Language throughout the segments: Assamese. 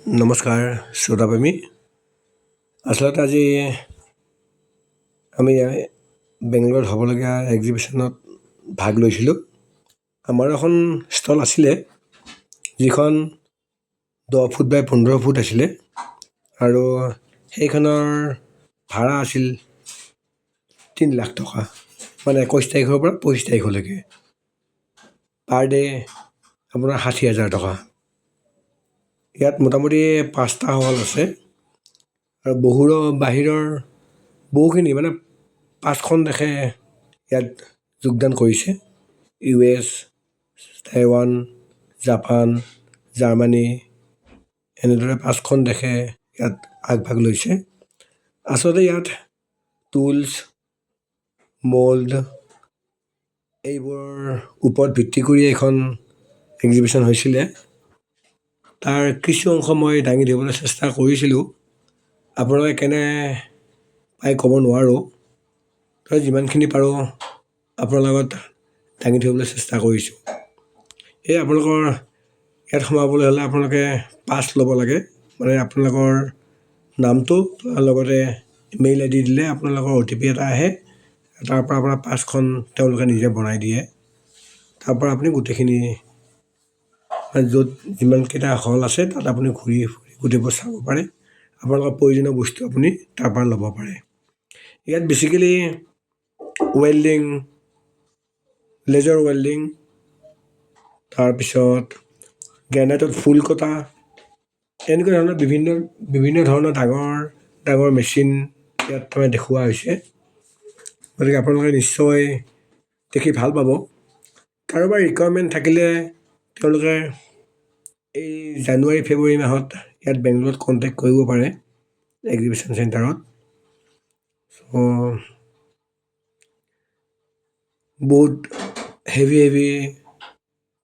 নমস্কাৰ শ্ৰোতাপ্ৰেমী। আচলতে আজি আমি বেংগলোৰত হ'বলগীয়া এক্সিবিশ্যনত ভাগ লৈছিলোঁ। আমাৰ এখন ষ্টল আছিলে যিখন 10 ফুট বাই 15 ফুট আছিলে আৰু সেইখনৰ ভাড়া আছিল 3 লাখ টকা, মানে 21 তাৰিখৰ পৰা 25 তাৰিখলৈকে। পাৰ ডে আপোনাৰ 60,000 টকা। ইয়াত মোটামুটি 5টা হল আছে আৰু বাহিৰৰ বহুখিনি মানে 5খন দেশে ইয়াত যোগদান কৰিছে। US, টাইৱান, জাপান, জাৰ্মানী, এনেদৰে 5খন দেশে ইয়াত আগভাগ লৈছে। আচলতে ইয়াত টুলছ, মল্ড এইবোৰৰ ওপৰত ভিত্তি কৰি এইখন এক্সিবিশ্যন হৈছিলে। তাৰ কিছু অংশ মই দাঙি ধৰিবলৈ চেষ্টা কৰিছিলোঁ। আপোনালোকে কেনে পাই ক'ব নোৱাৰোঁ, তই যিমানখিনি পাৰোঁ আপোনাৰ লগত দাঙি ধৰিবলৈ চেষ্টা কৰিছোঁ। এই আপোনালোকৰ ইয়াত সোমাবলৈ হ'লে আপোনালোকে পাছ ল'ব লাগে, মানে আপোনালোকৰ নামটো লগতে মেইল ID দিলে আপোনালোকৰ OTP এটা আহে। তাৰ পৰা আপোনাৰ পাছখন তেওঁলোকে নিজে বনাই দিয়ে। তাৰ পৰা আপুনি গোটেইখিনি য'ত যিমানকেইটা হল আছে তাত আপুনি ঘূৰি গোটেইবোৰ চাব পাৰে। আপোনালোকৰ প্ৰয়োজনীয় বস্তু আপুনি তাৰ পৰা ল'ব পাৰে। ইয়াত বেছিকেলি ৱেল্ডিং, লেজাৰ ৱেল্ডিং, তাৰপিছত গ্ৰেনাইটত ফুল কটা, এনেকুৱা ধৰণৰ বিভিন্ন ধৰণৰ ডাঙৰ মেচিন ইয়াত দেখুওৱা হৈছে। গতিকে আপোনালোকে নিশ্চয় দেখি ভাল পাব। কাৰোবাৰ ৰিকুৱাৰমেণ্ট থাকিলে তেওঁলোকে এই জানুৱাৰী ফেব্ৰুৱাৰী মাহত ইয়াত বেংগলোৰত কণ্টেক্ট কৰিব পাৰে এক্সিবিশ্যন চেণ্টাৰত। বহুত হেভি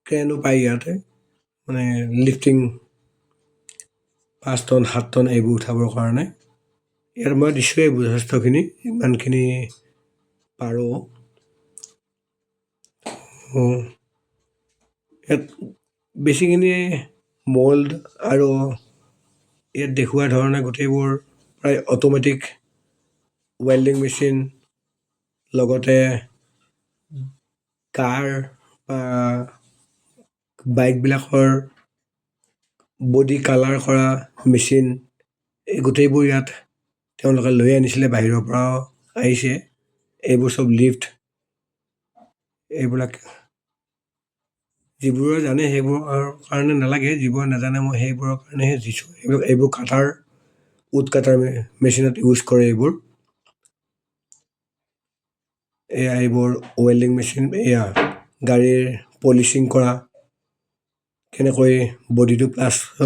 ক্ৰেনো পায় ইয়াতে, মানে লিফটিং 5 টন 7 টন এইবোৰ উঠাবৰ কাৰণে। ইয়াত মই দিছোঁৱেই যথেষ্টখিনি, ইমানখিনি পাৰোঁ। ইয়াত বেছিখিনি মল্ড আৰু ইয়াত দেখুওৱা ধৰণে গোটেইবোৰ প্ৰায় অট'মেটিক ৱেল্ডিং মেচিন, লগতে কাৰ বা বাইকবিলাকৰ বডি কালাৰ কৰা মেচিন, এই গোটেইবোৰ ইয়াত তেওঁলোকে লৈ আনিছিলে, বাহিৰৰ পৰাও আহিছে। এইবোৰ চব লিফ্ট, এইবিলাক যিবোৰে জানে সেইবোৰৰ কাৰণে নালাগে, যিবোৰে নাজানে মই সেইবোৰৰ কাৰণেহে দিছোঁ। এইবোৰ কাটাৰ, উড কাটাৰ মেচিনত ইউজ কৰে এইবোৰ। এয়া এইবোৰ ৱেল্ডিং মেচিন, এয়া গাড়ীৰ পলিচিং কৰা, কেনেকৈ বডিটো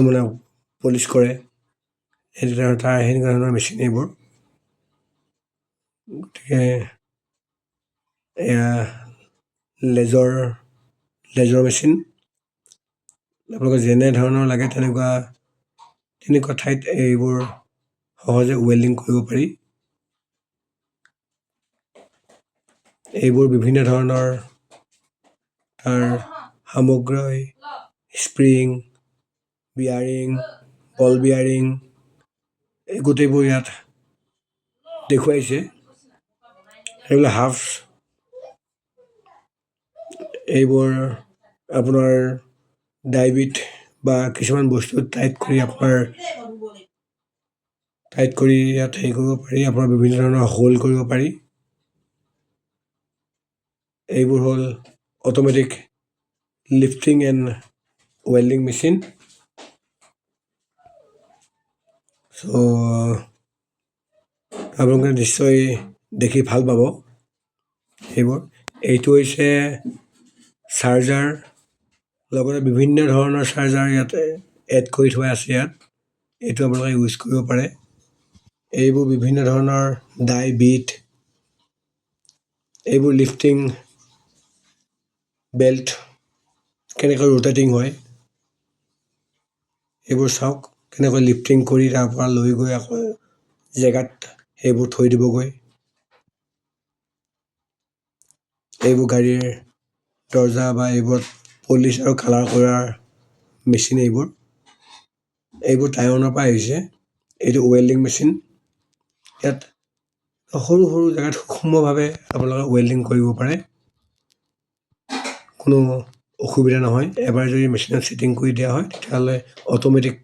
মানে পলিচ কৰে, সেনেকুৱা ধৰণৰ মেচিন এইবোৰ। গতিকে এয়া লেজাৰ মেচিন, আপোনালোকে যেনে ধৰণৰ লাগে তেনেকুৱা ঠাইত এইবোৰ সহজে ৱেল্ডিং কৰিব পাৰি। এইবোৰ বিভিন্ন ধৰণৰ তাৰ সামগ্ৰী, স্প্ৰিং, বিয়াৰিং, বল বিয়াৰিং, এই গোটেইবোৰ ইয়াত দেখুৱাইছে। সেইবিলাক হাফ, এইবোৰ আপোনাৰ ডাইবিট বা কিছুমান বস্তু টাইট কৰি ইয়াত হেৰি কৰিব পাৰি, আপোনাৰ বিভিন্ন ধৰণৰ হোল্ড কৰিব পাৰি। এইবোৰ হ'ল automatic lifting and welding machine. So' আপোনালোকে নিশ্চয় দেখি ভাল পাব সেইবোৰ। এইটো হৈছে চাৰ্জাৰ, লগতে বিভিন্ন ধৰণৰ চাৰ্জাৰ ইয়াতে এড কৰি থোৱা আছে ইয়াত। এইটো আপোনালোকে ইউজ কৰিব পাৰে। এইবোৰ বিভিন্ন ধৰণৰ বিট, এইবোৰ লিফটিং বেল্ট কেনেকৈ ৰোটেটিং হয়, এইবোৰ চাওক কেনেকৈ লিফটিং কৰি তাৰ পৰা লৈ গৈ আকৌ জেগাত সেইবোৰ থৈ দিবগৈ। এইবোৰ গাড়ীৰ দৰ্জা বা এইবোৰত পলিচ আৰু কালাৰ কৰাৰ মেচিন এইবোৰ। এইবোৰ টাইৱানৰ পৰা আহিছে। এইটো ৱেল্ডিং মেচিন। ইয়াত সৰু সৰু জেগাত সূক্ষ্মভাৱে আপোনালোকে ৱেল্ডিং কৰিব পাৰে, কোনো অসুবিধা নহয়। এবাৰ যদি মেচিনত ছেটিং কৰি দিয়া হয় তেতিয়াহ'লে অট'মেটিক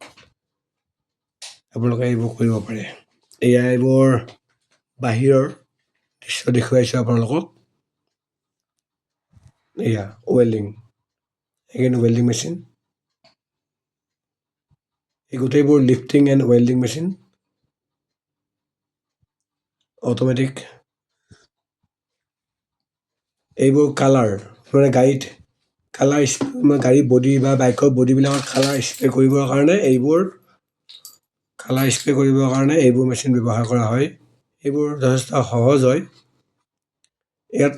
আপোনালোকে এইবোৰ কৰিব পাৰে। এয়া এইবোৰ বাহিৰৰ দৃশ্য দেখুৱাইছোঁ আপোনালোকক। এয়া ৱেল্ডিং, এগেইন ৱেল্ডিং মেচিন। এই গোটেইবোৰ lifting and welding machine, automatic. এইবোৰ কালাৰ, মানে গাড়ীত কালাৰ গাড়ী বডি বা বাইকৰ বডিবিলাকত কালাৰ স্প্ৰে কৰিবৰ কাৰণে এইবোৰ মেচিন ব্যৱহাৰ কৰা হয়। এইবোৰ যথেষ্ট সহজ হয়। ইয়াত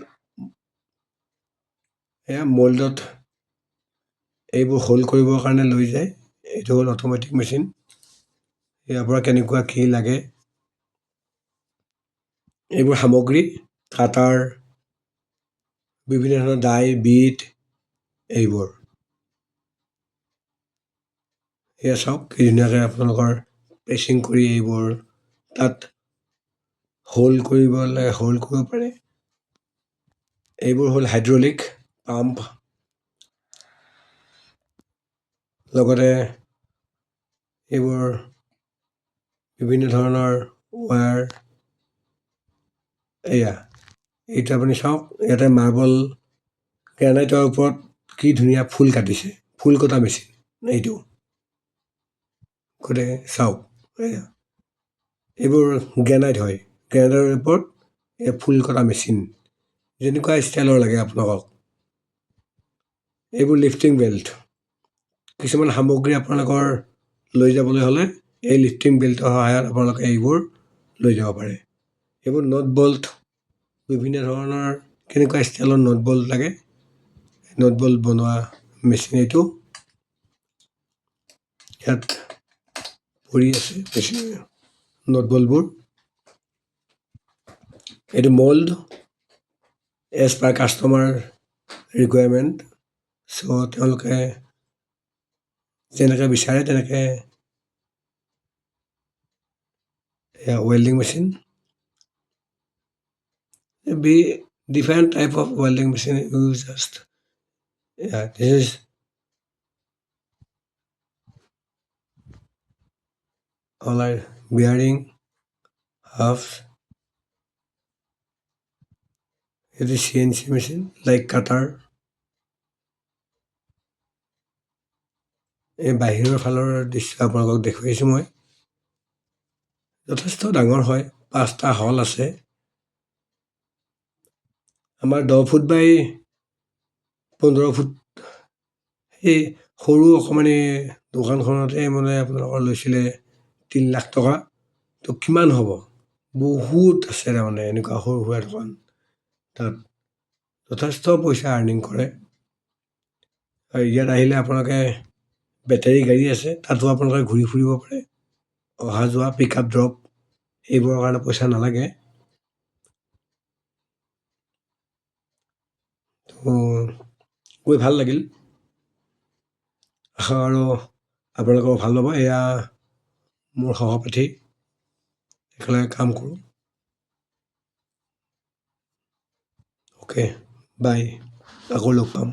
এয়া মল্ডত এইবোৰ হোল্ড কৰিবৰ কাৰণে লৈ যায়। এইটো হ'ল অট'মেটিক মেচিন। ইয়াৰ পৰা কেনেকুৱা কি লাগে, এইবোৰ সামগ্ৰী কাটাৰ, বিভিন্ন ধৰণৰ ডাই, বিট, এইবোৰ। এয়া চাওক কি ধুনীয়াকৈ আপোনালোকৰ প্ৰেচিং কৰি এইবোৰ তাত হোল্ড কৰিব পাৰে। এইবোৰ হ'ল হাইড্ৰলিক পাম্প, লগতে এইবোৰ বিভিন্ন ধৰণৰ ৱায়াৰ। এইটো আপুনি চাওক, ইয়াতে মাৰ্বল গ্ৰেনাইটৰ ওপৰত কি ধুনীয়া ফুল কাটিছে, ফুল কটা মেচিন এইটো। গতিকে চাওক, এইবোৰ গ্ৰেনাইট হয়, গ্ৰেনাইটৰ ওপৰত এই ফুল কটা মেচিন, যেনেকুৱা ষ্টাইলৰ লাগে আপোনালোকক। এইবোৰ লিফটিং বেল্ট, কিছুমান সামগ্ৰী আপোনালোকৰ লৈ যাবলৈ হ'লে এই লিফটিং বেল্টৰ সহায়ত আপোনালোকে এইবোৰ লৈ যাব পাৰে। এইবোৰ নট বল্ট, বিভিন্ন ধৰণৰ কেনেকুৱা ষ্টাইলৰ নট বল্ট লাগে, নট বল্ট বনোৱা মেচিন এইটো। ইয়াত পৰি আছে মেচিন নট বল্টবোৰ। এইটো মল্ড এজ পাৰ কাষ্টমাৰ ৰিকুৱাৰমেণ্ট। চ' তেওঁলোকে যেনেকৈ বিচাৰে তেনেকৈ এয়া welding machine. Different type of welding machine used. This is all our bearing, halves. It is CNC machine like cutter. এই বাহিৰৰ ফালৰ দৃশ্য আপোনালোকক দেখুৱাইছোঁ মই। যথেষ্ট ডাঙৰ হয়, 5টা হল আছে। আমাৰ 10 ফুট বাই 15 ফুট এই সৰু অকণমানি দোকানখনতে মানে আপোনালোকৰ লৈছিলে 3 লাখ টকা। তো কিমান হ'ব, বহুত আছে তাৰমানে এনেকুৱা সৰু সুৰা দোকান, তাত যথেষ্ট পইচা আৰ্নিং কৰে। আৰু ইয়াত আহিলে আপোনালোকে বেটেৰী গাড়ী আছে, তাতো আপোনালোকে ঘূৰি ফুৰিব পাৰে, অহা যোৱা পিক আপ ড্ৰপ এইবোৰৰ কাৰণে পইচা নালাগে। তো গৈ ভাল লাগিল, আশা আৰু আপোনালোকৰ ভাল পাব। এয়া মোৰ সহপাঠী, একেলগে কাম কৰোঁ। অ'কে, বাই, আকৌ লগ পাম।